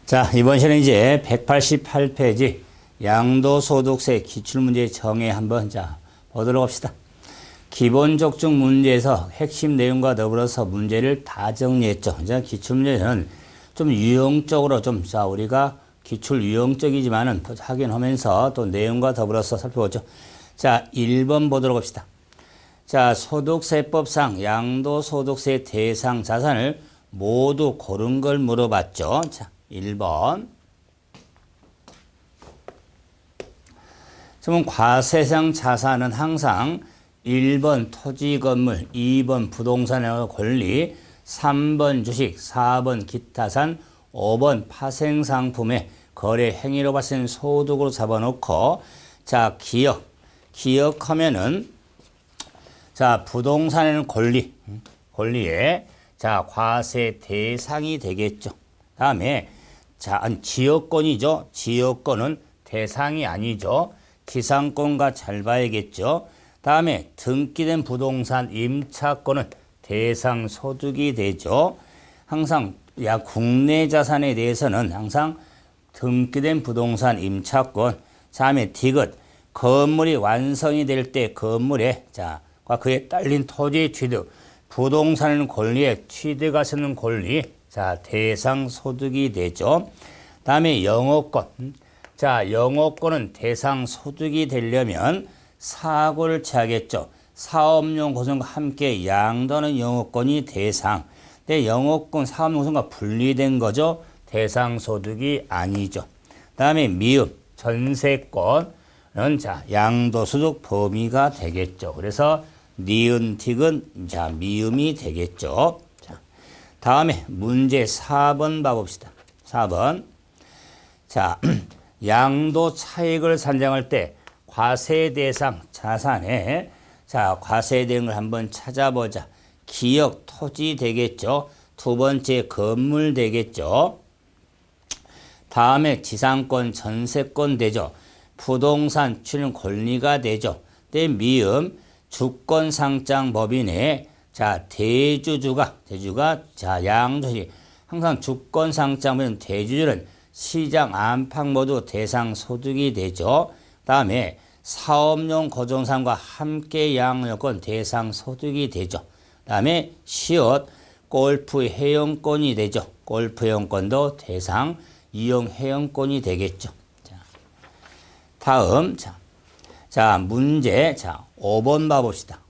자, 이번 시간은 이제 188페이지 양도소득세 기출문제 정해 한번 보도록 합시다. 기본적중 문제에서 핵심 내용과 더불어서 문제를 다 정리했죠. 이제 기출문제는 좀 유형적으로 우리가 기출 유형적이지만은 확인하면서 또 내용과 더불어서 살펴보죠. 자, 1번 보도록 합시다. 자, 소득세법상 양도소득세 대상 자산을 모두 고른 걸 물어봤죠. 자, 1번. 그러면 과세상 자산은 항상 1번 토지 건물, 2번 부동산의 권리, 3번 주식, 4번 기타산, 5번 파생상품의 거래 행위로 발생한 소득으로 잡아놓고, 자, 기억하면은, 자, 부동산에는 권리에, 자, 과세 대상이 되겠죠. 다음에, 자, 지역권이죠. 지역권은 대상이 아니죠. 기상권과 잘 봐야겠죠. 다음에 등기된 부동산 임차권은 대상 소득이 되죠. 항상 국내 자산에 대해서는 항상 등기된 부동산 임차권, 다음에 디귿 건물이 완성이 될 때 건물에 그에 딸린 토지 취득, 부동산은 권리에 취득하시는 권리, 자, 대상 소득이 되죠. 다음에 영업권. 자, 영업권은 대상 소득이 되려면 사고를 취하겠죠. 사업용 고성과 함께 양도하는 영업권이 대상. 근데 영업권, 사업용 고성과 분리된 거죠. 대상 소득이 아니죠. 다음에 미음, 전세권은 양도소득 범위가 되겠죠. 그래서 니은, 틱은 미음이 되겠죠. 자, 다음에 문제 4번 봐봅시다. 4번. 자, 양도 차익을 산정할 때 과세 대상 자산에 과세 대응을 한번 찾아보자. 기역 토지 되겠죠. 두 번째 건물 되겠죠. 다음에 지상권 전세권 되죠. 부동산 출연 권리가 되죠. 때 미음 주권 상장 법인의 대주가 양도시 항상 주권 상장 법인 대주주는 시장 안팎 모두 대상 소득이 되죠. 다음에 사업용 고정산과 함께 양도권 대상 소득이 되죠. 다음에 시옷 골프 회원권이 되죠. 골프 회원권도 대상 이용 회원권이 되겠죠. 다음 문제 5번 봐봅시다.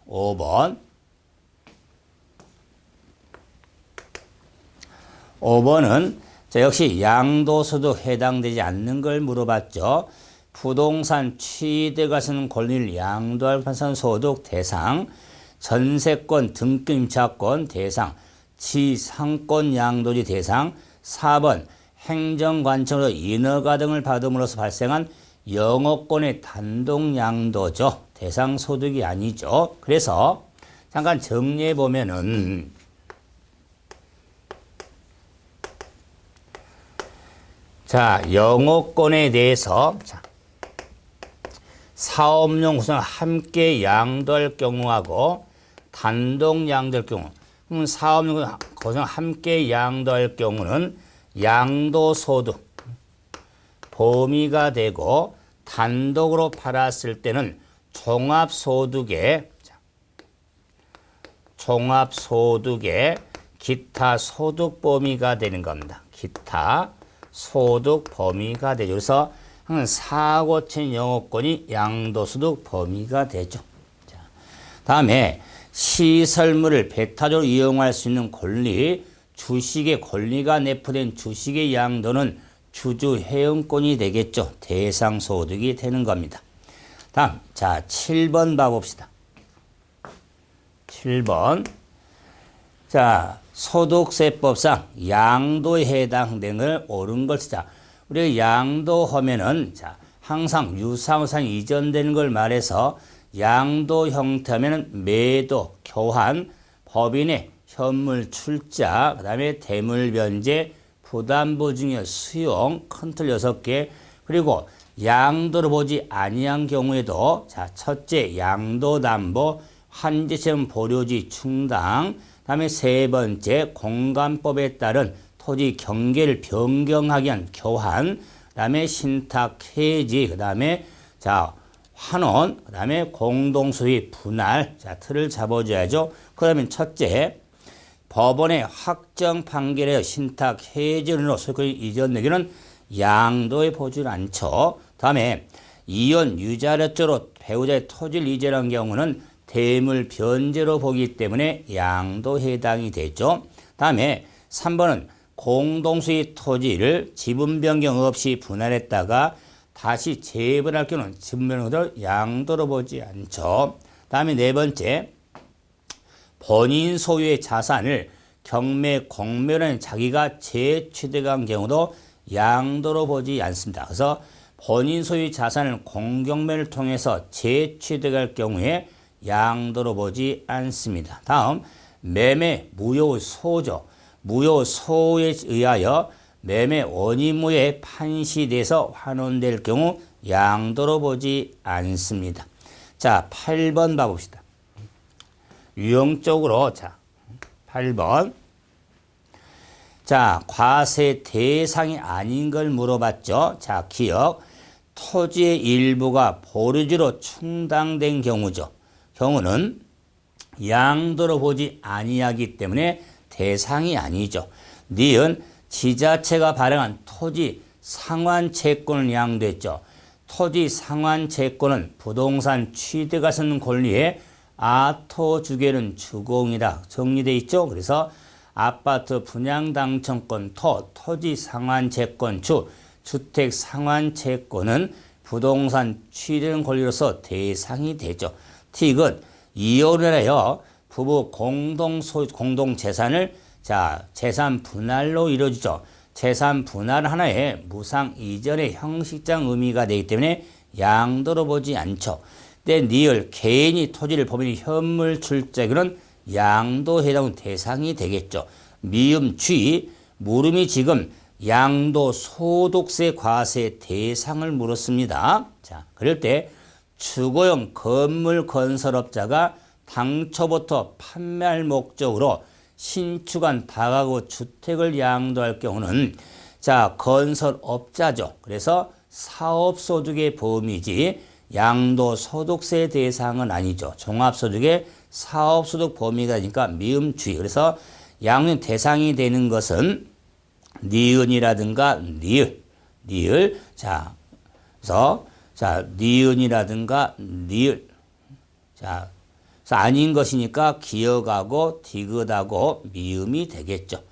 5번은 역시 양도소득 해당되지 않는 걸 물어봤죠. 부동산 취득하시는 권리를 양도할 판산 소득 대상, 전세권 등기 임차권 대상, 지상권 양도지 대상, 4번 행정관청으로 인허가 등을 받음으로써 발생한 영업권의 단독 양도죠. 대상 소득이 아니죠. 그래서 잠깐 정리해 보면은 영업권에 대해서 사업용 구성을 함께 양도할 경우하고 단독 양도할 경우, 사업용 구성을 함께 양도할 경우는 양도소득 범위가 되고 단독으로 팔았을 때는 종합소득의 기타 소득 범위가 되는 겁니다. 기타 소득 범위가 되죠. 그래서 항상 사고친 영업권이 양도소득 범위가 되죠. 다음에 시설물을 배타적으로 이용할 수 있는 권리, 주식의 권리가 내포된 주식의 양도는 주주 회원권이 되겠죠. 대상 소득이 되는 겁니다. 다음 7번 봐봅시다. 7번. 소득세법상 양도에 해당되는 걸 옳은 걸 쓰자. 우리가 양도하면은 항상 유사무상 이전되는 걸 말해서 양도 형태하면은 매도, 교환, 법인의 현물 출자, 그다음에 대물 변제, 부담부 증여, 수용, 컨트롤 6개, 그리고 양도를 보지 아니한 경우에도 첫째 양도담보, 환지채무 보료지 충당, 다음에 세 번째 공간법에 따른 토지 경계를 변경하기 위한 교환, 그 다음에 신탁 해지, 그 다음에 자, 환원, 그 다음에 공동소유의 분할, 자, 틀을 잡아줘야죠. 그 다음에 첫째, 법원의 확정 판결에 신탁 해지로 소유권 이전 내기는 양도에 보지 않죠. 다음에 이혼 유자력조로 배우자의 토지를 이전한 경우는 대물 변제로 보기 때문에 양도 해당이 되죠. 다음에 3번은 공동소유 토지를 지분 변경 없이 분할했다가 다시 재분할 경우는 지분 변경을 양도로 보지 않죠. 다음에 네 번째, 본인 소유의 자산을 경매 공매로 자기가 재취득한 경우도 양도로 보지 않습니다. 그래서 본인 소유 자산을 공경매를 통해서 재취득할 경우에 양도로 보지 않습니다. 다음, 매매 무효소죠. 무효소에 의하여 매매 원인무효에 판시돼서 환원될 경우 양도로 보지 않습니다. 자, 8번 봐봅시다. 유형적으로, 자, 8번. 자, 과세 대상이 아닌 걸 물어봤죠. 자, 기억. 토지의 일부가 보류지로 충당된 경우죠. 경우는 양도로 보지 아니하기 때문에 대상이 아니죠. 니은 지자체가 발행한 토지 상환 채권을 양도했죠. 토지 상환 채권은 부동산 취득할 수 있는 권리에 아토 주계는 주공이라 정리되어 있죠. 그래서 아파트 분양 당첨권 토지 상환 채권 주택 상환 채권은 부동산 취득 권리로서 대상이 되죠. 틱은 이혼을 하여 부부 공동 재산을 자, 재산 분할로 이루어지죠. 재산 분할 하나에 무상 이전의 형식적 의미가 되기 때문에 양도로 보지 않죠. 근데 니을 개인이 토지를 법인이 현물 출자기는 양도 해당 대상이 되겠죠. 미음 쥐 물음이 지금 양도 소득세 과세 대상을 물었습니다. 자, 그럴 때 주거용 건물 건설업자가 당초부터 판매할 목적으로 신축한 다가구 주택을 양도할 경우는 자, 건설업자죠. 그래서 사업소득의 범위지 양도소득세 대상은 아니죠. 종합소득의 사업소득 범위가 되니까 미음주의. 그래서 양도 대상이 되는 것은 니은이라든가 니을. 자, 그래서 자, 니은이라든가 니을. 자, 그래서 아닌 것이니까 기억하고 디귿하고 미음이 되겠죠.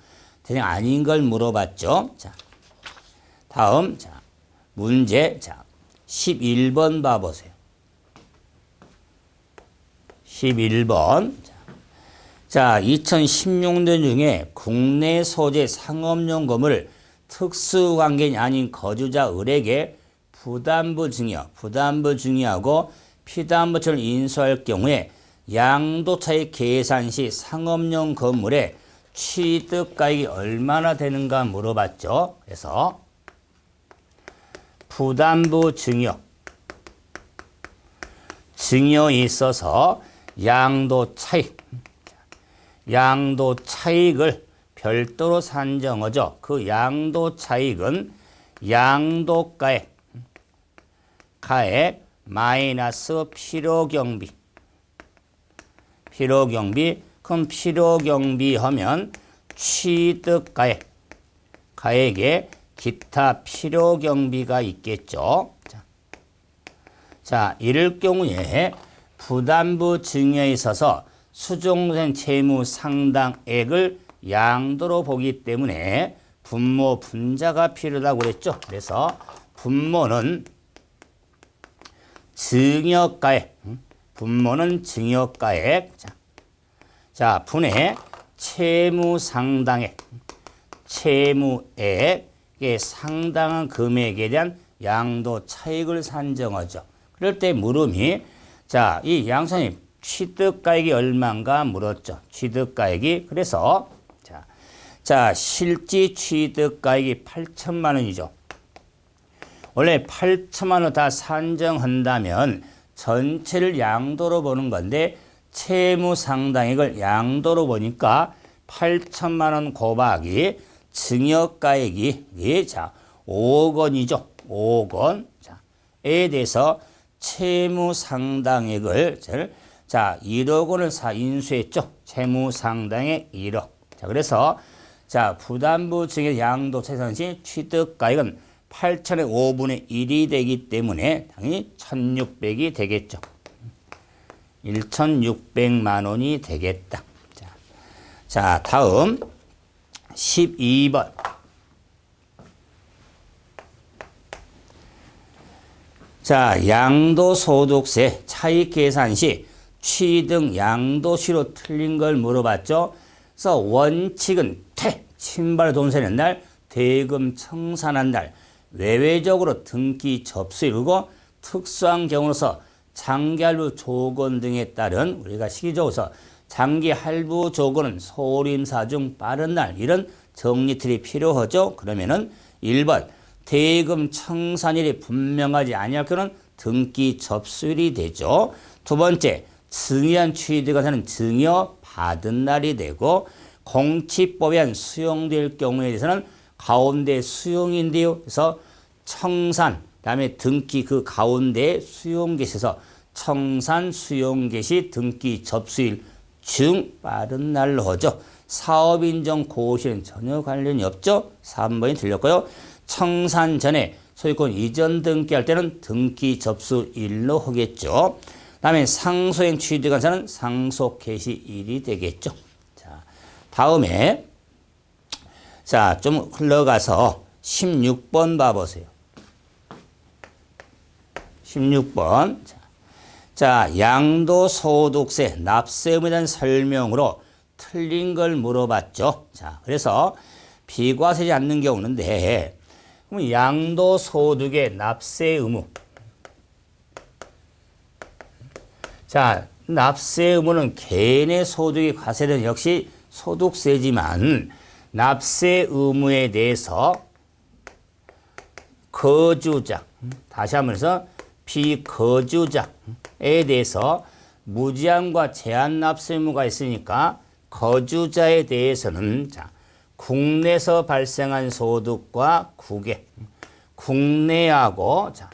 대상 아닌 걸 물어봤죠. 자, 다음 자, 문제 자, 11번 봐보세요. 11번. 자, 2016년 중에 국내 소재 상업용 건물 특수관계인이 아닌 거주자을에게 부담부 증여하고 피담보처를 인수할 경우에 양도차익 계산 시 상업용 건물의 취득가액이 얼마나 되는가 물어봤죠. 그래서 부담부 증여에 있어서 양도 차익을 별도로 산정하죠. 그 양도 차익은 양도가액 마이너스 필요경비. 그럼 필요경비 하면 가액에 기타 필요경비가 있겠죠. 자, 이럴 경우에 부담부 증여에 있어서 수정된 채무 상당액을 양도로 보기 때문에 분모 분자가 필요하다고 그랬죠. 그래서 분모는 증여가액. 자, 분의 채무 상당액. 채무액에 상당한 금액에 대한 양도 차익을 산정하죠. 그럴 때 물음이 자, 이 양선이 취득가액이 얼마인가 물었죠. 취득가액이 그래서 자, 실지 취득가액이 8천만 원이죠. 원래 8천만 원 다 산정한다면 전체를 양도로 보는 건데 채무 상당액을 양도로 보니까 8천만 원 곱하기 증여가액이 예, 자 5억 원이죠. 5억 원. 자에 대해서 채무 상당액을 자 1억 원을 인수했죠. 채무 상당액 1억. 자 그래서 자 부담부 증여 양도차익 시 취득가액은 8천의 5분의 1이 되기 때문에 당연히 1,600이 되겠죠. 1,600만 원이 되겠다. 자, 다음 12번. 자, 양도소득세 차익 계산 시 취등 양도시로 틀린 걸 물어봤죠. 그래서 원칙은 신발 돈세는 날, 대금 청산한 날, 외외적으로 등기 접수일, 그리고 특수한 경우로서 장기 할부 조건 등에 따른 우리가 시기적으로서 장기 할부 조건은 소림사 중 빠른 날, 이런 정리틀이 필요하죠. 그러면은 1번 대금 청산일이 분명하지 아니할 경우는 등기 접수일이 되죠. 두 번째 증여한 취득가사는 증여 받은 날이 되고, 공치법에 한 수용될 경우에 대해서는 가운데 수용인데요. 그래서 청산, 그다음에 등기 그 가운데 수용개시에서 청산 수용개시 등기 접수일 중 빠른 날로 하죠. 사업인정 고시는 전혀 관련이 없죠. 3번이 틀렸고요. 청산 전에 소유권 이전 등기할 때는 등기 접수일로 하겠죠. 다음에 상소행 취득한사는 상속 개시일이 되겠죠. 자, 다음에 자, 좀 흘러가서 16번 봐보세요. 16번. 자, 양도소득세 납세 의무에 대한 설명으로 틀린 걸 물어봤죠. 자, 그래서 비과세지 않는 경우는데, 그럼 양도소득의 납세 의무. 자, 납세 의무는 개인의 소득이 과세된 역시 소득세지만, 납세 의무에 대해서 거주자, 다시 한번 해서 비거주자에 대해서 무제한과 제한 납세 의무가 있으니까 거주자에 대해서는 자, 국내에서 발생한 소득과 국내하고 자,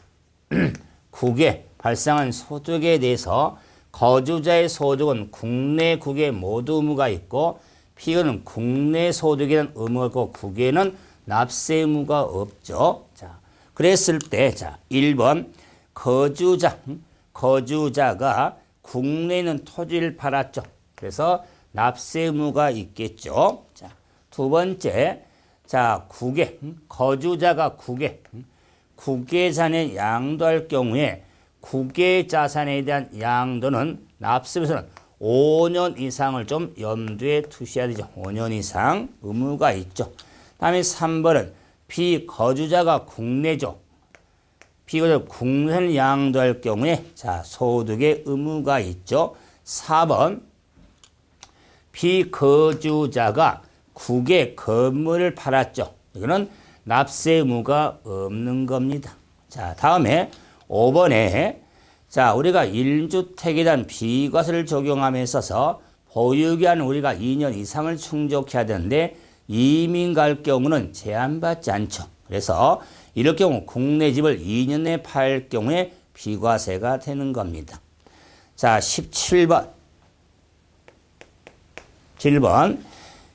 국외 발생한 소득에 대해서 거주자의 소득은 국내, 국외 모두 의무가 있고, 피고는 국내 소득에 대한 의무가 있고 국외에는 납세 의무가 없죠. 자, 그랬을 때 자, 1번 거주자가 국내에 있는 토지를 팔았죠. 그래서 납세 의무가 있겠죠. 자, 두 번째, 자, 거주자가 국외 자산에 양도할 경우에 국외 자산에 대한 양도는 납세에서는 5년 이상을 좀 염두에 두셔야 되죠. 5년 이상 의무가 있죠. 다음에 3번은 비거주자가 국내죠. 비거주자가 국내를 양도할 경우에 자, 소득의 의무가 있죠. 4번 비거주자가 국외 건물을 팔았죠. 이거는 납세 의무가 없는 겁니다. 자, 다음에 5번에 자, 우리가 1주택에 대한 비과세를 적용함에 있어서 보유기한 우리가 2년 이상을 충족해야 되는데 이민 갈 경우는 제한받지 않죠. 그래서 이럴 경우 국내 집을 2년 내에 팔 경우에 비과세가 되는 겁니다. 자, 17번. 7번.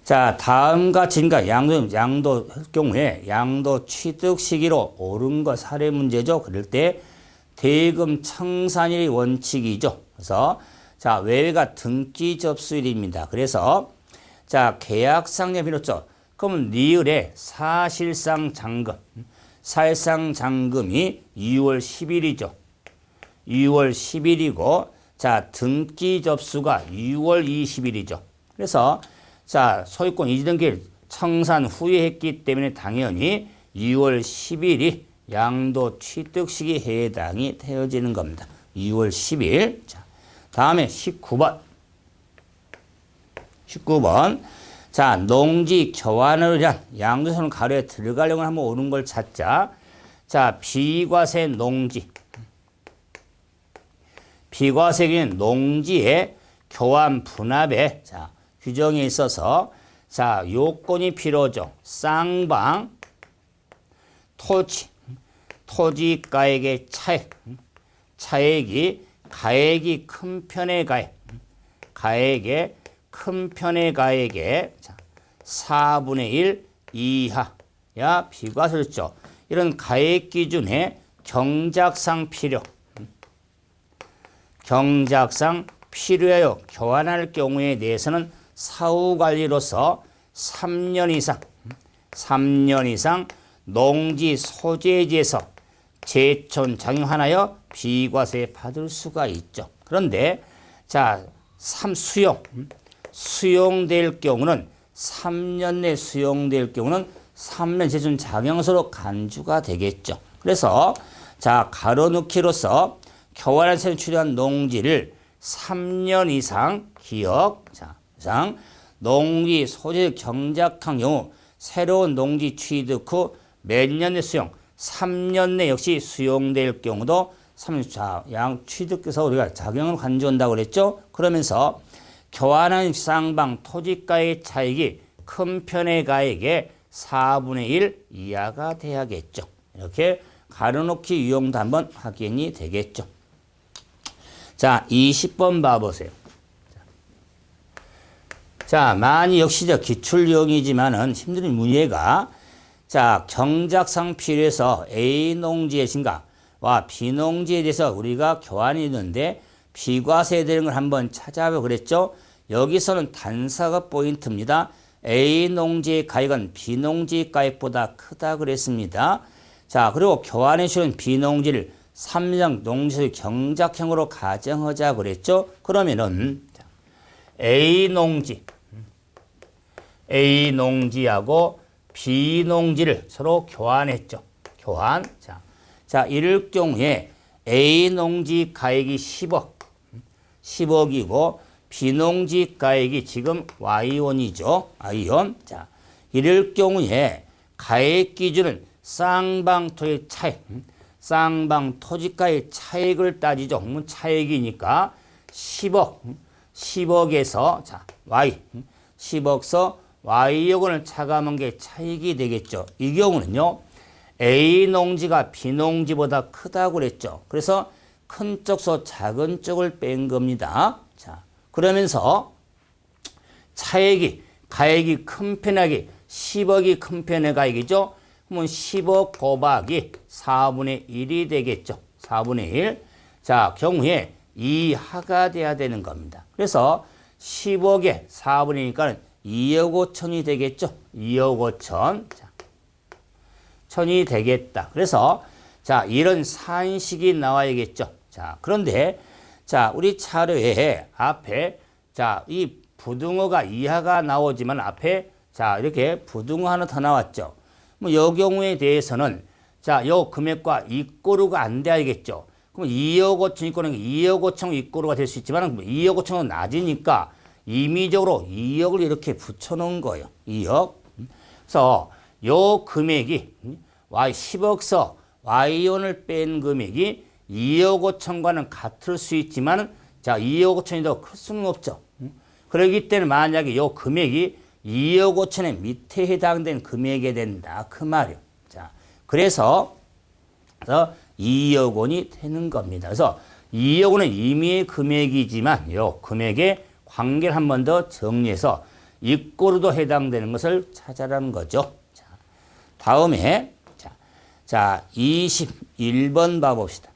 자, 다음과 같이 양도 경우에 양도 취득 시기로 옳은 것 사례 문제죠. 그럴 때 대금 청산일이 원칙이죠. 그래서 자, 외외가 등기 접수일입니다. 그래서 자, 계약상량 비롯죠. 그러면 리을의 사실상 잔금이 6월 10일이죠. 6월 10일이고 자, 등기 접수가 6월 20일이죠. 그래서 자, 소유권 이전 등기를 청산 후에 했기 때문에 당연히 6월 10일이 양도 취득 시기 해당이 되어지는 겁니다. 2월 10일. 자, 다음에 19번. 자, 농지 교환을 위한 양도소득 가로에 들어가려고 한번 오는 걸 찾자. 자, 비과세 농지. 비과세는 농지의 교환 분합에 자, 규정에 있어서 자, 요건이 필요죠. 쌍방 토지가액의 차액이 가액이 큰 편의 가액의 큰 편의 가액의 4분의 1 이하야 비과세였죠. 이런 가액 기준의 경작상 필요하여 교환할 경우에 대해서는 사후관리로서 3년 이상 농지 소재지에서 제촌 장용하여 비과세 받을 수가 있죠. 그런데 자, 수용될 경우는 3년 내 수용될 경우는 3년 제촌 장용서로 간주가 되겠죠. 그래서 자, 가로넣기로서 교환한세를 출연한 농지를 3년 이상 이상 농지 소재 경작한 경우 새로운 농지 취득 후 몇 년 내 수용 3년 내 역시 수용될 경우도 3년 양 취득해서 우리가 작용을 간주한다고 그랬죠. 그러면서 교환한 쌍방 토지가의 차익이 큰 편의 가액의 4분의 1 이하가 돼야겠죠. 이렇게 가로놓기 유형도 한번 확인이 되겠죠. 자, 20번 봐보세요. 자, 많이 역시 기출유형이지만은 힘든 문제가 자, 경작상 필요해서 A 농지의 증가와 B 농지에 대해서 우리가 교환이 있는데 비과세 되는 걸 한번 찾아보고 그랬죠. 여기서는 단서가 포인트입니다. A 농지의 가액은 B 농지 가액보다 크다 그랬습니다. 자, 그리고 교환해 주는 B 농지를 3년 농지 경작형으로 가정하자 그랬죠. 그러면은 A 농지하고 B 농지를 서로 교환했죠. 교환. 자, 이럴 경우에 A 농지 가액이 10억이고 B 농지 가액이 지금 Y1이죠. Y1. 자, 이럴 경우에 가액 기준은 쌍방 토지가의 차액을 따지죠. 그러면 차액이니까 10억에서 자, Y 10억서 Y여건을 차감한 게 차익이 되겠죠. 이 경우는요. A 농지가 B 농지보다 크다고 그랬죠. 그래서 큰 쪽서 작은 쪽을 뺀 겁니다. 자, 그러면서 가액이 큰 편하기 10억이 큰 편의 가액이죠. 그러면 10억 곱하기 4분의 1이 되겠죠. 4분의 1. 자, 경우에 이하가 돼야 되는 겁니다. 그래서 10억에 4분의 1이니까 2억 5천이 되겠죠. 2억 5천. 자, 천이 되겠다. 그래서 자, 이런 산식이 나와야겠죠. 자, 그런데 자, 우리 차례에 앞에 자, 이 부등호가 이하가 나오지만 앞에 자, 이렇게 부등호 하나 더 나왔죠. 뭐, 이 경우에 대해서는 자, 요 금액과 이꼬르가 안 돼야겠죠. 그럼 2억 5천 이꼬르는 2억 5천 이꼬르가 될 수 있지만 2억 5천은 낮으니까 임의적으로 2억을 이렇게 붙여놓은 거예요. 2억. 그래서 요 금액이 Y10억서 Y1을 뺀 금액이 2억 5천과는 같을 수 있지만 자, 2억 5천이 더 클 수는 없죠. 그렇기 때문에 만약에 요 금액이 2억 5천의 밑에 해당된 금액이 된다. 그 말이요. 자, 그래서 2억 원이 되는 겁니다. 그래서 2억 원은 임의의 금액이지만 요 금액의 관계를 한 번 더 정리해서 이꼬르도 해당되는 것을 찾아라는 거죠. 자, 다음에 자, 21번 봐봅시다.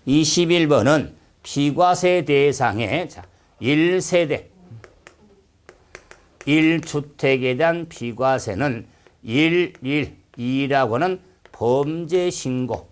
21번은 비과세 대상의 1세대 1주택에 대한 비과세는 112라고 하는 범죄 신고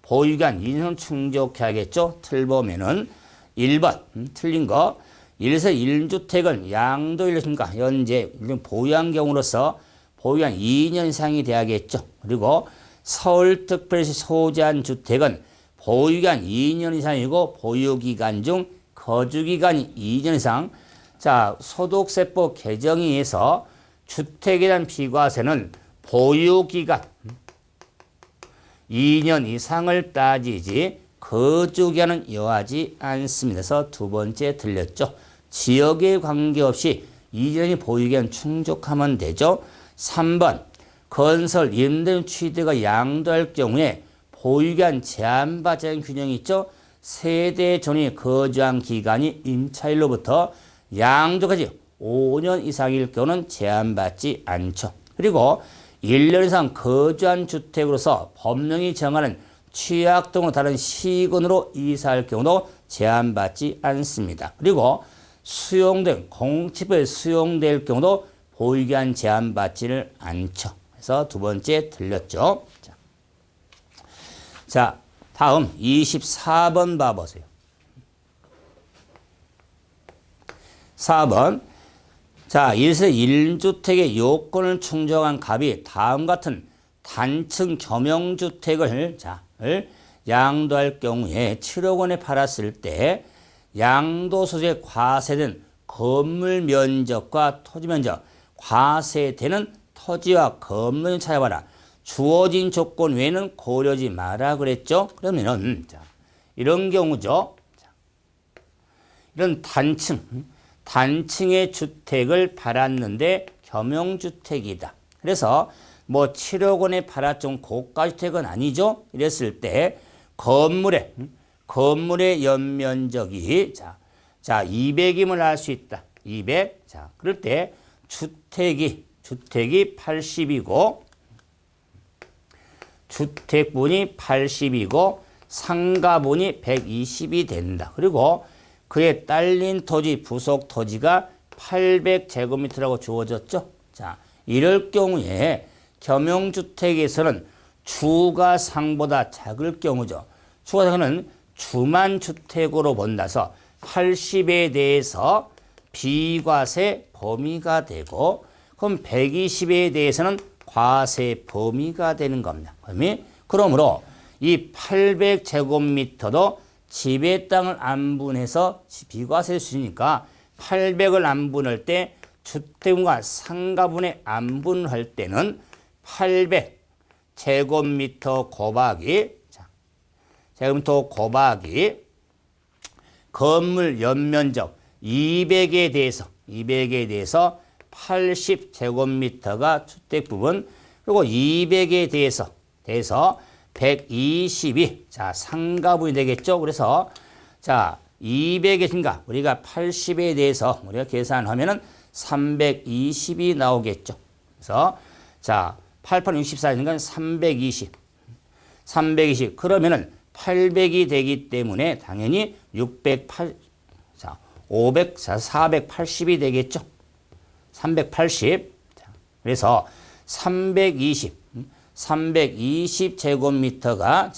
보유기간 2년 충족해야겠죠. 틀 보면은 1번 틀린 거 1세 1주택은 양도일입니까? 현재 보유한 경우로서 보유한 2년 이상이 돼야겠죠. 그리고 서울특별시 소재한 주택은 보유기간 2년 이상이고 보유기간 중 거주기간이 2년 이상. 자, 소득세법 개정에 의해서 주택에 대한 비과세는 보유기간 2년 이상을 따지지 거주기간은 여하지 않습니다. 그래서 두 번째 틀렸죠. 지역에 관계없이 이전이 보유기간 충족하면 되죠. 3번 건설 임대인 취득가 양도할 경우에 보유기간 제한받지 않은 균형이 있죠. 세대 전이 거주한 기간이 임차일로부터 양도까지 5년 이상일 경우는 제한받지 않죠. 그리고 1년 이상 거주한 주택으로서 법령이 정하는 취약 등으로 다른 시군으로 이사할 경우도 제한받지 않습니다. 그리고 수용된 공치부에 수용될 경우도 보유기간 제한받지를 않죠. 그래서 두 번째 틀렸죠. 자, 다음 24번 봐보세요. 4번. 자, 1세 1주택의 요건을 충족한 갑이 다음 같은 단층 겸용주택을 양도할 경우에 7억 원에 팔았을 때 양도소득에 과세된 건물 면적과 토지 면적, 과세되는 토지와 건물을 찾아봐라. 주어진 조건 외에는 고려하지 마라 그랬죠. 그러면은 이런 경우죠. 이런 단층의 주택을 팔았는데 겸용주택이다. 그래서 뭐 7억 원에 팔았던 고가주택은 아니죠. 이랬을 때 건물의 연면적이 200임을 알 수 있다. 200. 자, 그럴 때 주택이 80이고 주택분이 80이고 상가분이 120이 된다. 그리고 그에 딸린 토지, 부속 토지가 800제곱미터라고 주어졌죠. 자, 이럴 경우에 겸용주택에서는 주가 상보다 작을 경우죠. 주가 상은 주만 주택으로 본다서 80에 대해서 비과세 범위가 되고 그럼 120에 대해서는 과세 범위가 되는 겁니다. 그러므로 이 800제곱미터도 집의 땅을 안분해서 비과세를 주니까 800을 안분할 때 주택과 상가분의 안분할 때는 800제곱미터 곱하기 건물 연면적 200에 대해서 80제곱미터가 주택 부분, 그리고 200에 대해서 120이 상가분이 되겠죠. 그래서 200이니까 우리가 80에 대해서 우리가 계산하면은 320이 나오겠죠. 그래서 8, 8, 64니까 320 그러면은 800이 되기 때문에 당연히 480이 되겠죠. 380. 그래서 320제곱미터가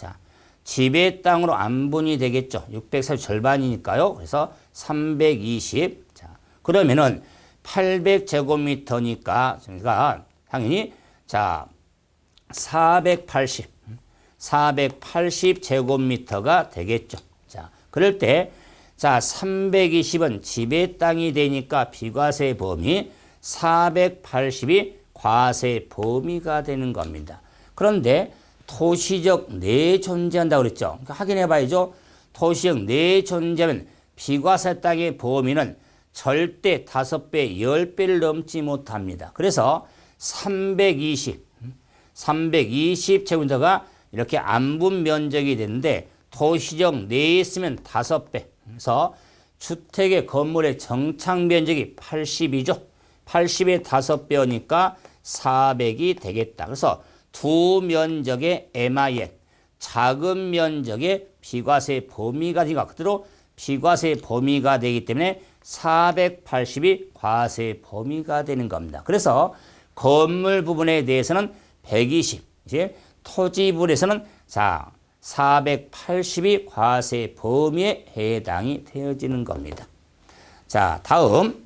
집의 땅으로 안분이 되겠죠. 640 절반이니까요. 그래서 320. 그러면은 800제곱미터니까 저희가 당연히 480제곱미터가 되겠죠. 그럴 때 320은 집의 땅이 되니까 비과세 범위, 480이 과세 범위가 되는 겁니다. 그런데 토시적 내에 존재한다고 그랬죠. 그러니까 확인해 봐야죠. 토시적 내에 존재하면 비과세 땅의 범위는 절대 5배, 10배를 넘지 못합니다. 그래서 320제곱미터가 이렇게 안분 면적이 되는데 도시적 내에 있으면 5배. 그래서 주택의 건물의 정착 면적이 80이죠. 80의 5배니까 400이 되겠다. 그래서 두 면적의 MIN, 작은 면적의 비과세 범위가 되니까 그대로 비과세 범위가 되기 때문에 480이 과세 범위가 되는 겁니다. 그래서 건물 부분에 대해서는 120, 이제 토지 부분에서는 480이 과세 범위에 해당이 되어지는 겁니다. 다음.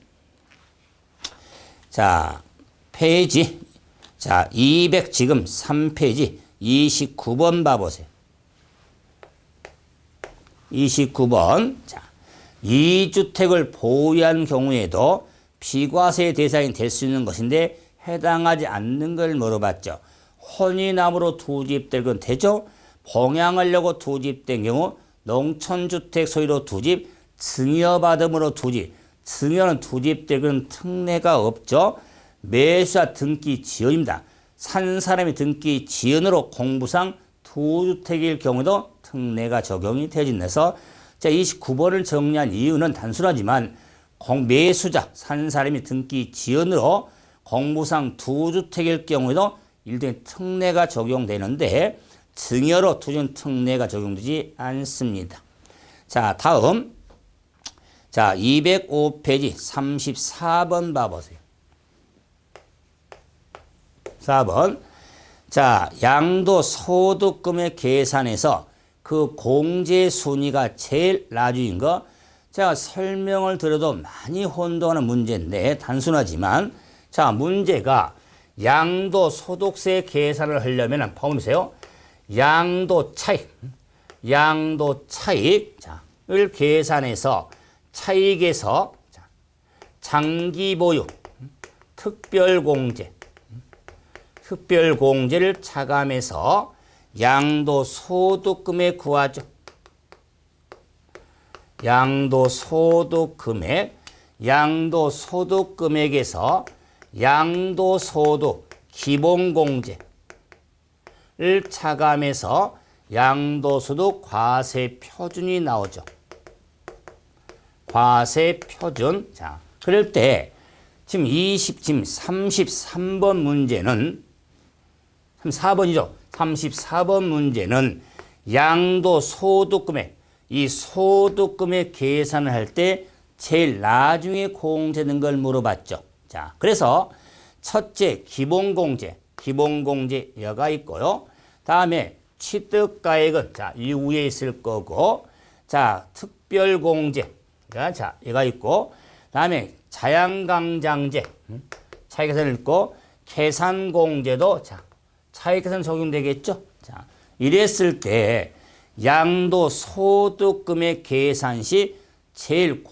페이지. 200 지금 3페이지 29번 봐보세요. 29번. 이 주택을 보유한 경우에도 비과세 대상이 될 수 있는 것인데 해당하지 않는 걸 물어봤죠. 혼인함으로 투집될 건 되죠. 봉양하려고 투집된 경우 농촌주택 소유로 투집, 증여받음으로 투집, 증여는 투집되고는 특례가 없죠. 매수자 등기 지연입니다. 산 사람이 등기 지연으로 공부상 투주택일 경우도 특례가 적용이 되어진다서 자, 29번을 정리한 이유는 단순하지만 매수자, 산 사람이 등기 지연으로 공부상 두주택일 경우에도 일종의 특례가 적용되는데 증여로 투준 특례가 적용되지 않습니다. 자, 다음. 자, 205페이지 34번 봐보세요. 4번. 자, 양도소득금의 계산에서 그 공제 순위가 제일 나중인 거 제가 설명을 들어도 많이 혼동하는 문제인데 단순하지만 자, 문제가 양도소득세 계산을 하려면 보세요. 양도차익 을 계산해서 차익에서 장기보유, 특별공제를 차감해서 양도소득금액 구하죠. 양도소득금액에서 양도소득 기본공제를 차감해서 양도소득 과세표준이 나오죠. 과세표준. 자, 그럴 때 지금 33번 문제는 34번이죠. 34번 문제는 양도소득금액, 이 소득금액 계산을 할 때 제일 나중에 공제된 걸 물어봤죠. 자, 그래서 첫째 기본공제여가 있고요. 다음에 취득가액은 자, 이 위에 있을 거고, 자, 특별공제가 자, 얘가 있고, 다음에 자양강장제 차익계산을 있고, 계산공제도 자, 차익계산 적용되겠죠. 자, 이랬을 때 양도소득금액 계산 시 제일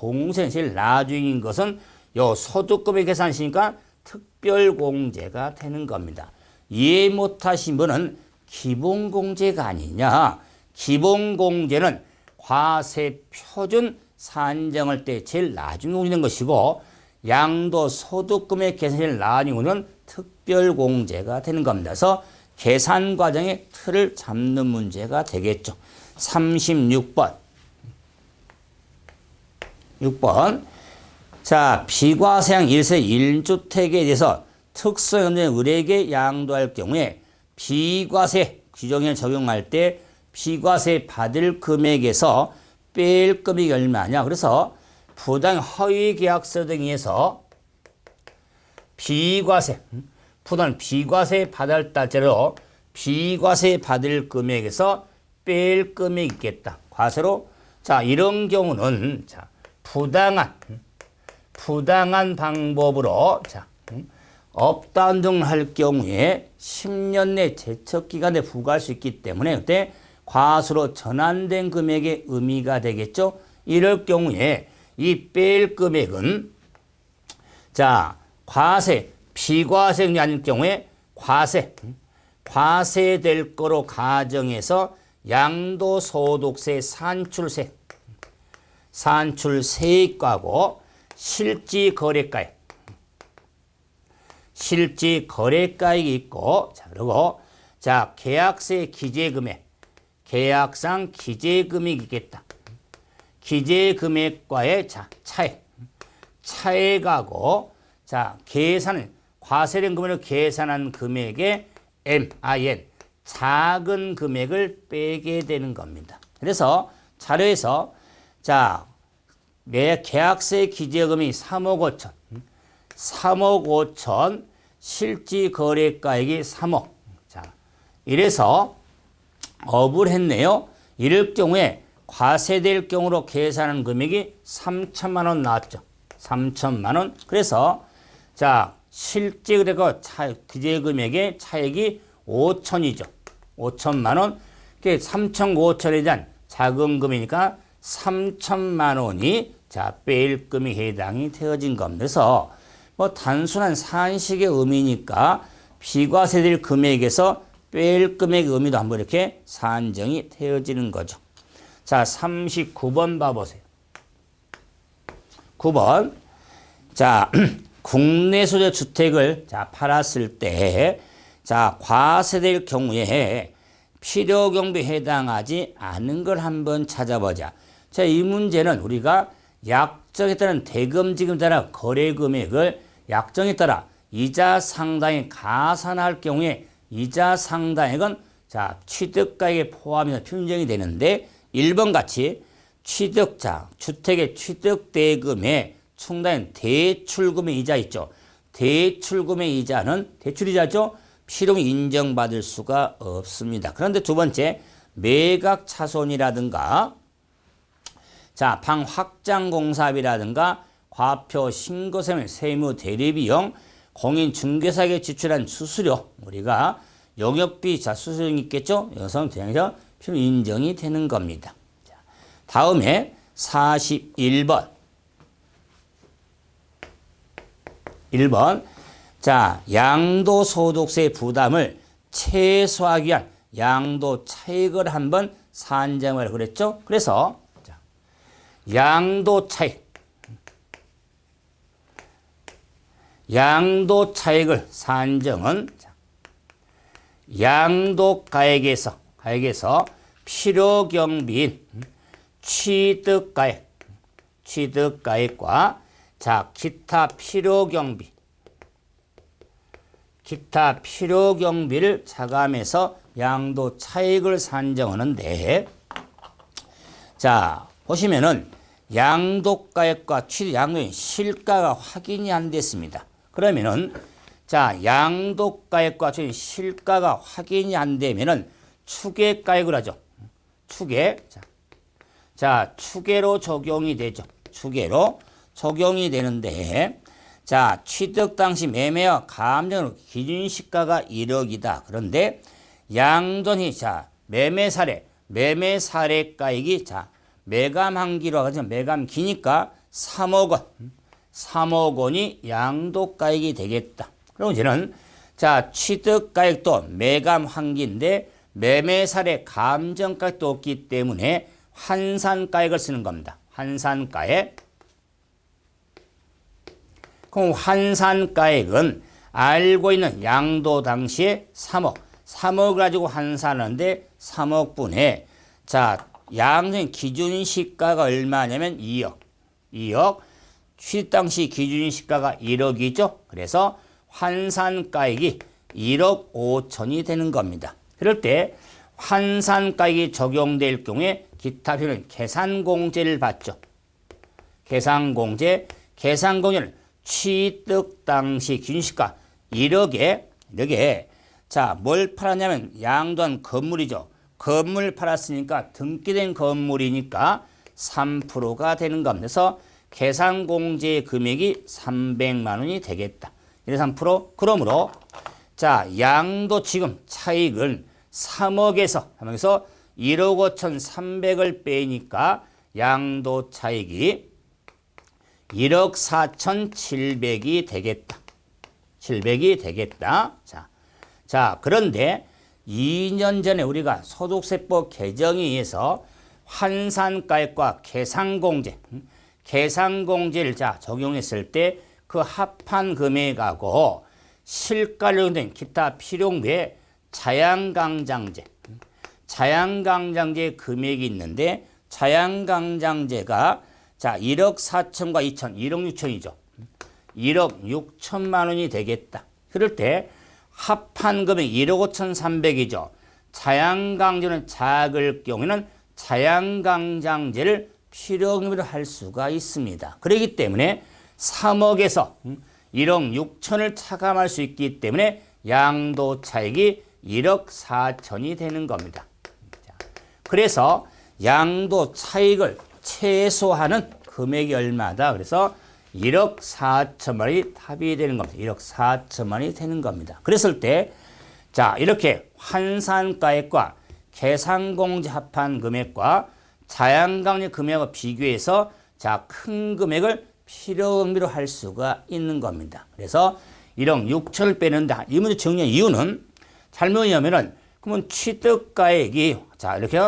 나중인 것은 요 소득금액 계산 시니까 특별공제가 되는 겁니다. 이해 못하신 분은 기본공제가 아니냐. 기본공제는 과세표준 산정할 때 제일 나중에 오는 것이고 양도소득금액 계산 제일 나중에 오는 특별공제가 되는 겁니다. 그래서 계산 과정의 틀을 잡는 문제가 되겠죠. 36번. 6번. 자, 비과세형 1세 1주택에 대해서 특수연대 을에게 양도할 경우에 비과세 규정에 적용할 때 비과세 받을 금액에서 뺄 금액이 얼마냐. 그래서 부당 허위 계약서 등에서 부당 비과세 받을 달째로 비과세 받을 금액에서 뺄 금액이 있겠다. 과세로. 자, 이런 경우는 자, 부당한 방법으로 자, 업다운 등 할 경우에 10년 내 제척기간에 부과할 수 있기 때문에 그때 과수로 전환된 금액의 의미가 되겠죠. 이럴 경우에 이 뺄 금액은 자, 비과세형이 아닐 경우에 과세될 거로 가정해서 양도소득세 산출세액과고 실지거래가액이 있고, 자, 그리고, 자, 계약세 계약상 기재금액이 있겠다. 기재금액과의 자, 차액하고, 자, 과세된 금액을 계산한 금액의 작은 금액을 빼게 되는 겁니다. 그래서 자료에서, 자, 내 계약세 기재금이 3억 5천, 실지거래가액이 3억. 자, 이래서 업을 했네요. 이럴 경우에 과세될 경우로 계산한 금액이 3천만 원 나왔죠. 3천만 원. 그래서 자, 실지거래가 기재금액의 차액이 5천이죠. 5천만 원. 3천 5천에 대한 작은 금이니까 3천만 원이 자, 뺄 금액에 해당이 되어진 겁니다. 그래서 뭐 단순한 산식의 의미니까 비과세될 금액에서 뺄 금액의 의미도 한번 이렇게 산정이 되어지는 거죠. 자, 39번 봐보세요. 9번. 자, 국내 소유 주택을 자, 팔았을 때, 자, 과세될 경우에 필요 경비에 해당하지 않은 걸 한번 찾아보자. 자, 이 문제는 우리가 약정에 따른 대금 지급에 따라 거래 금액을 약정에 따라 이자 상당에 가산할 경우에 이자 상당액은 자, 취득가액에 포함해서 평정이 되는데 1번 같이 취득자, 주택의 취득대금에 충당된 대출금의 이자 있죠. 대출금의 이자는 대출이자죠. 필요금 인정받을 수가 없습니다. 그런데 두 번째 매각 차손이라든가 자, 방 확장 공사비라든가 과표 신고세무 세무 대리비용 공인 중개사에게 지출한 수수료 우리가 영역비 자 수수료는 있겠죠. 여기서 대항해서 필요 인정이 되는 겁니다. 자, 다음에 41번 1번 자, 양도소득세 부담을 최소화하기 위한 양도 차익을 한번 산정을 그랬죠. 그래서 자, 양도 차익을 산정은 양도가액에서 필요경비인 취득가액과 자, 기타 필요경비를 차감해서 양도 차익을 산정하는데 자, 보시면은 양도가액과 양도인 실가가 확인이 안 됐습니다. 그러면은 자, 양도가액과 실가가 확인이 안 되면은 추계가액을 하죠. 추계로 적용이 되죠. 추계로 적용이 되는데 자, 취득 당시 매매와 감정으로 기준시가가 1억이다. 그런데 양도니 자, 매매 사례가액이 자, 매감한기로 하지만 매감기니까 3억 원이 양도가액이 되겠다. 그럼 이제는 자, 취득가액도 매감한기인데 매매사례 감정가액도 없기 때문에 환산가액을 쓰는 겁니다. 환산가액. 그럼 환산가액은 알고 있는 양도 당시에 3억 가지고 환산하는데 3억분에 자, 양도인 기준시가가 얼마냐면 2억. 취득 당시 기준시가가 1억이죠. 그래서 환산가액이 1억 5천이 되는 겁니다. 그럴 때 환산가액이 적용될 경우에 기타 비용은 계산공제를 받죠. 계산공제는 취득 당시 기준시가 1억에 자, 뭘 팔았냐면 양도한 건물이죠. 건물 팔았으니까 등기된 건물이니까 3%가 되는 겁니다. 그래서 계산공제 금액이 300만 원이 되겠다. 3%. 그러므로 자, 양도 지금 차익은 3억에서 1억 5,300을 빼니까 양도 차익이 1억 4,700이 되겠다. 700이 되겠다. 자, 그런데 2년 전에 우리가 소득세법 개정에 의해서 환산가액과 계산공제를 자, 적용했을 때 그 합한 금액하고 실가로 된 기타 필요금에 자양강장제 금액이 있는데 자양강장제가 자, 1억 4천과 2천, 1억 6천이죠. 1억 6천만 원이 되겠다. 그럴 때 합한 금액 1억 5,300이죠. 자양강제는 작을 경우에는 자양강장제를 필요금으로 할 수가 있습니다. 그렇기 때문에 3억에서 1억 6천을 차감할 수 있기 때문에 양도 차익이 1억 4천이 되는 겁니다. 그래서 양도 차익을 최소화하는 금액이 얼마다? 그래서 1억 4천만 원이 답이 되는 겁니다. 1억 4천만 원이 되는 겁니다. 그랬을 때, 자, 이렇게 환산가액과 계산공제 합한 금액과 자양강제 금액을 비교해서 자, 큰 금액을 필요금비로 할 수가 있는 겁니다. 그래서 1억 6천을 빼는데 이 문제 정리한 이유는 잘못이냐면은 그러면 취득가액이 자, 이렇게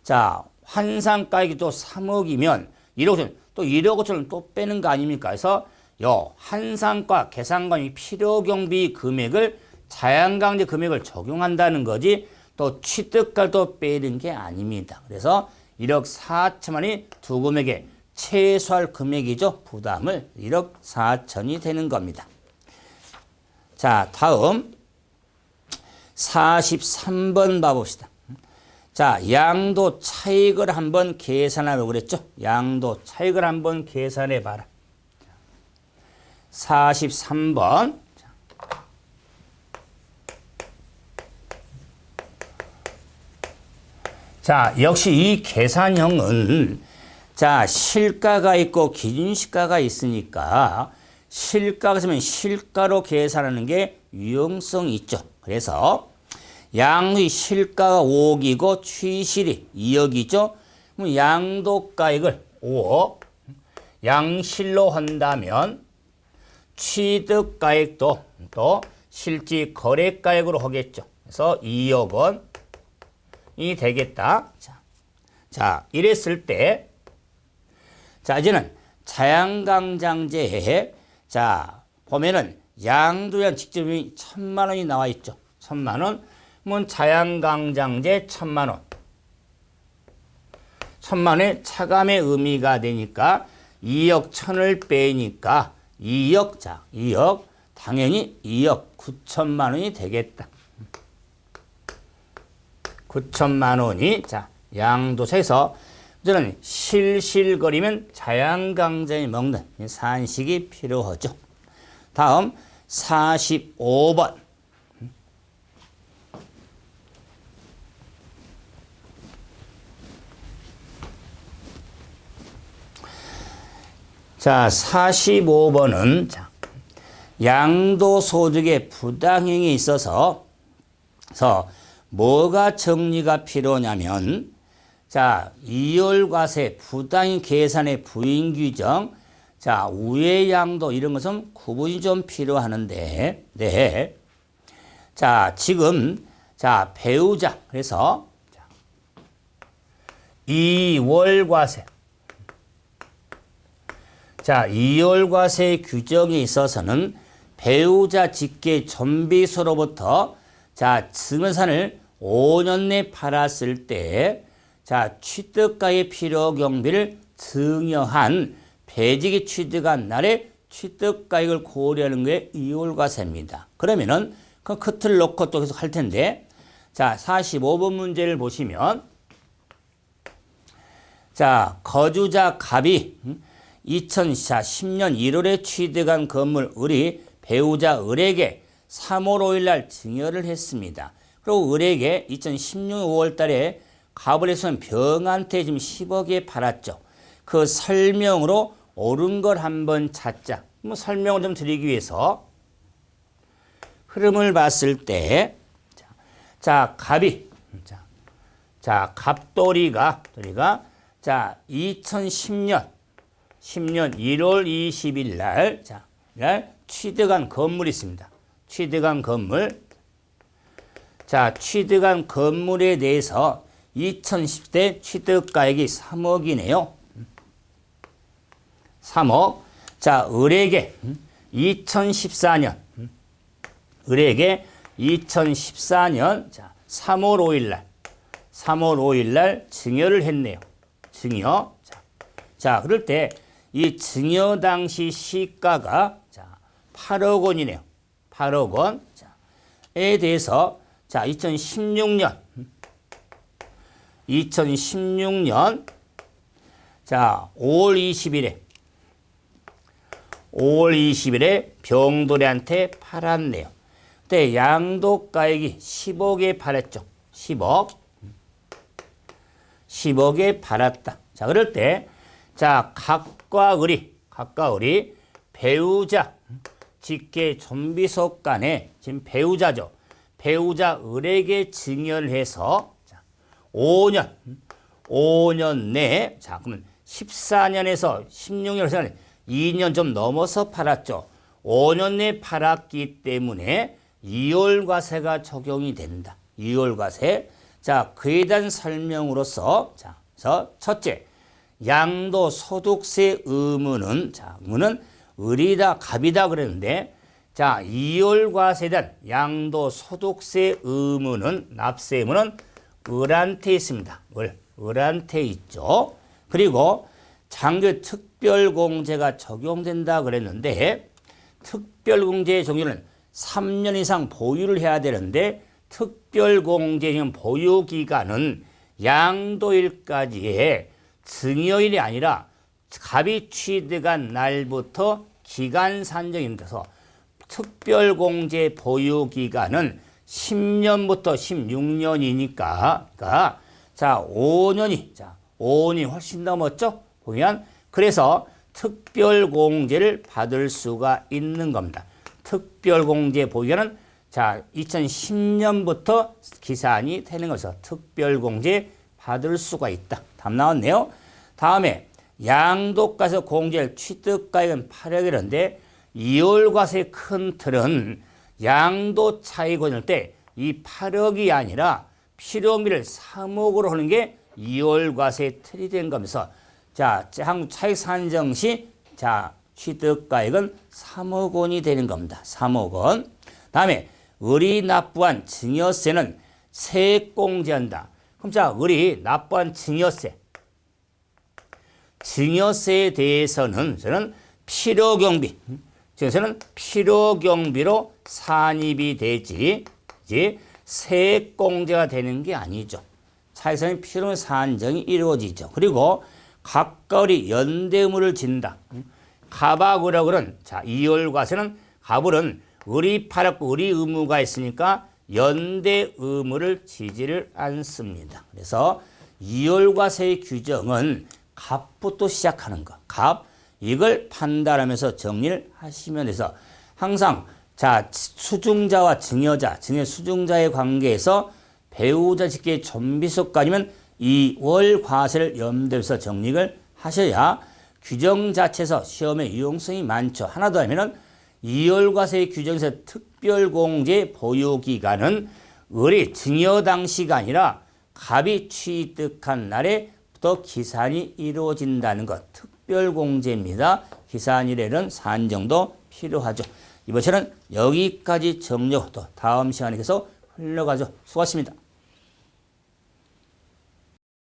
자, 환산가액이 또 3억이면 1억 5천 또 1억 5천을 또 빼는 거 아닙니까? 그래서 요 한상과 계산관이 필요경비 금액을 자양강제 금액을 적용한다는 거지 또 취득가도 빼는 게 아닙니다. 그래서 1억 4천만이 두 금액의 최소할 금액이죠. 부담을 1억 4천이 되는 겁니다. 자, 다음 43번 봐봅시다. 자, 양도 차익을 한번 계산하라고 그랬죠. 양도 차익을 한번 계산해 봐라. 43번. 자, 역시 이 계산형은 자, 실가가 있고 기준시가가 있으니까 실가가 있으면 실가로 계산하는 게 유용성이 있죠. 그래서 양의 실가가 5억이고 취실이 2억이죠. 그럼 양도가액을 5억 양실로 한다면 취득가액도 또 실질 거래가액으로 하겠죠. 그래서 2억 원이 되겠다. 자, 이랬을 때 자, 이제는 자양강장제에 자, 보면은 양도량 직접이 1,000만 원이 나와 있죠. 1,000만 원. 그러면 자양강장제 1,000만 원. 1,000만 원의 차감의 의미가 되니까 2억 1,000을 빼니까 2억, 자, 2억, 당연히 2억 9천만 원이 되겠다. 9천만 원이, 자, 양도세에서 저는 실실거리면 자양강장이 먹는 산식이 필요하죠. 다음 45번. 자, 45번은 자, 양도소득의 부당행위에 있어서 뭐가 정리가 필요하냐면 자, 이월과세 부당행 계산의 부인 규정, 자, 우회양도 이런 것은 구분이 좀 필요하는데, 네. 자, 지금 자, 배우자 그래서 자, 이월과세. 자, 이월과세 규정에 있어서는 배우자 직계 존비소로부터 자, 증여산을 5년 내 팔았을 때 자, 취득가의 필요 경비를 증여한 배직이 취득한 날에 취득가액을 고려하는 게 이월과세입니다. 그러면은 그 끝을 놓고 또 계속 할 텐데 자, 45번 문제를 보시면 자, 거주자 갑이 2010년 1월에 취득한 건물 을이 배우자 을에게 3월 5일 날 증여를 했습니다. 그리고 을에게 2016년 5월 달에 갑을 해서는 병한테 지금 10억에 팔았죠. 그 설명으로 옳은 걸 한번 찾자. 뭐 설명을 좀 드리기 위해서 흐름을 봤을 때 자, 갑이 자, 갑돌이가 자, 2010년 1월 20일 날 자, 취득한 건물이 있습니다. 취득한 건물. 자, 취득한 건물에 대해서 2010대 취득가액이 3억이네요. 3억. 자, 을에게 2014년 을에게 2014년 자, 3월 5일 날 증여를 했네요. 증여. 자, 그럴 때 이 증여 당시 시가가 자, 8억 원이네요. 8억 원. 에 대해서 자, 2016년 자, 5월 20일에 병돌이한테 팔았네요. 그때 양도가액이 10억에 팔았죠. 10억에 팔았다. 자, 그럴 때 자, 각과 을이 배우자 직계 존비속 간에 지금 배우자죠. 배우자 을에게 증여를 해서 자, 5년 내에 자, 그러면 14년에서 16년에서 2년 좀 넘어서 팔았죠. 5년 내에 팔았기 때문에 이월과세가 적용이 된다. 이월과세. 자, 그에 대한 설명으로서 자, 첫째, 양도소득세 의무는 자, 의무는 을이다 갑이다 그랬는데 자, 이월과세에 대한 양도소득세 의무는 납세 의무는 을한테 있습니다. 을한테 있죠. 그리고 장교 특별공제가 적용된다 그랬는데 특별공제의 종류는 3년 이상 보유를 해야 되는데 특별공제의 보유기간은 양도일까지의 증여일이 아니라 갑이 취득한 날부터 기간 산정입니다. 특별공제 보유기간은 10년부터 16년이니까 자 5년이 훨씬 넘었죠. 보면 그래서 특별공제를 받을 수가 있는 겁니다. 특별공제 보유기간은 자 2010년부터 기산이 되는 것에서 특별공제 받을 수가 있다. 답 나왔네요. 다음에 양도가에서 공제를 취득가액은 8억이라는데 이월과세의 큰 틀은 양도 차익 권을 때 이 8억이 아니라 필요미를 3억으로 하는 게 이월과세의 틀이 된 거면서 자 차익 산정 시 자 취득가액은 3억 원이 되는 겁니다. 3억 원. 다음에 을이 납부한 증여세는 세액공제한다. 그럼 자 을이 납부한 증여세에 대해서는 저는 필요경비, 저는 필요경비로 산입이 되지, 이제 세액공제가 되는 게 아니죠. 차익상의 필요는 산정이 이루어지죠. 그리고 갑과 을이 연대 의무를 진다. 갑하고 을은 자 이월과세는 갑을은 을이 팔았고 을이 의무가 있으니까 연대 의무를 지지를 않습니다. 그래서 이월과세의 규정은 갑부터 시작하는 거. 갑 이걸 판단하면서 정리를 하시면 돼서 항상 자 수중자와 증여자, 증여 수중자의 관계에서 배우자 직계 존비속까지면 이월과세를 염두에서 정리를 하셔야 규정 자체에서 시험의 유용성이 많죠. 하나 더 하면은 이월과세의 규정에서 특별공제 보유기간은 을이 증여 당시가 아니라 갑이 취득한 날에부터 기산이 이루어진다는 것. 특별공제입니다. 기산일에는 산정도 필요하죠. 이번 시간은 여기까지 정리하고 또 다음 시간에 계속 흘러가죠. 수고하셨습니다.